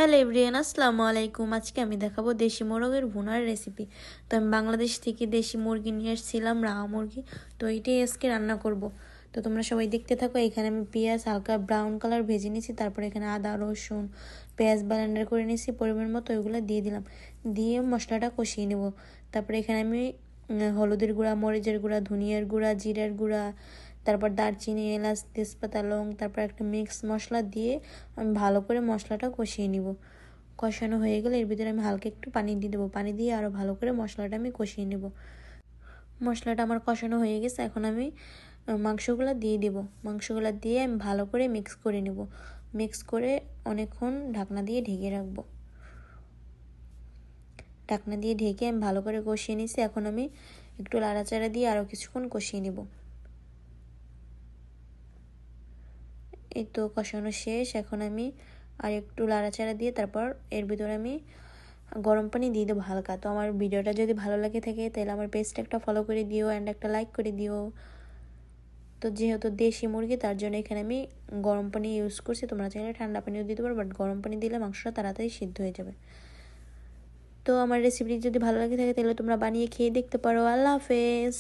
Hello everyone, আসসালামু আলাইকুম। আজকে আমি দেখাবো দেশি মোরগের ভুনার রেসিপি। তো আমি বাংলাদেশ থেকে দেশি মুরগি নিয়ে এসেছিলাম, রাহা মুরগি। তো এইটাই আজকে রান্না করব। তো তোমরা সবাই দেখতে থাকো। এখানে আমি পেঁয়াজ হালকা ব্রাউন কালার ভেজে নিয়েছি, তারপরে এখানে আদা রসুন পেঁয়াজ ব্লেন্ডার করে নিয়েছি পরিমাণ মতো, ওইগুলো দিয়ে দিলাম। দিয়ে মশলাটা কষিয়ে নেব। তারপরে এখানে আমি হলুদের গুঁড়া, মরিচের গুঁড়া, ধনিয়ার গুঁড়া, জিরার গুঁড়া, তারপর দারচিনি, এলাচ, তেজপাতা, লং, তারপর একটা মিক্স মশলা দিয়ে আমি ভালো করে মশলাটা কষিয়ে নিব। কষানো হয়ে গেলে এর ভিতরে আমি হালকা একটু পানি দিয়ে দেবো। পানি দিয়ে আরও ভালো করে মশলাটা আমি কষিয়ে নেব। মশলাটা আমার কষানো হয়ে গেছে, এখন আমি মাংসগুলো দিয়ে দেব। মাংসগুলো দিয়ে আমি ভালো করে মিক্স করে নেব। মিক্স করে অনেকক্ষণ ঢাকনা দিয়ে ঢেকে রাখবো। ঢাকনা দিয়ে ঢেকে আমি ভালো করে কষিয়ে নিয়েছি। এখন আমি একটু নাড়াচাড়া দিয়ে আরও কিছুক্ষণ কষিয়ে নেব। এই তো কষানো শেষ। এখন আমি আর একটু নাড়াচাড়া দিয়ে তারপর এর ভিতরে আমি গরম পানি দিয়ে দেবো হালকা। তো আমার ভিডিওটা যদি ভালো লাগে থাকে তাহলে আমার পেজটা একটা ফলো করে দিও অ্যান্ড একটা লাইক করে দিও। তো যেহেতু দেশি মুরগি তার জন্য এখানে আমি গরম পানি ইউজ করছি। তোমরা চাইলে ঠান্ডা পানিও দিতে পারো, বাট গরম পানি দিলে মাংসটা তাড়াতাড়ি সিদ্ধ হয়ে যাবে। তো আমার রেসিপি যদি ভালো লাগে থাকে তাহলে তোমরা বানিয়ে খেয়ে দেখতে পারো। আল্লাহ হাফেজ।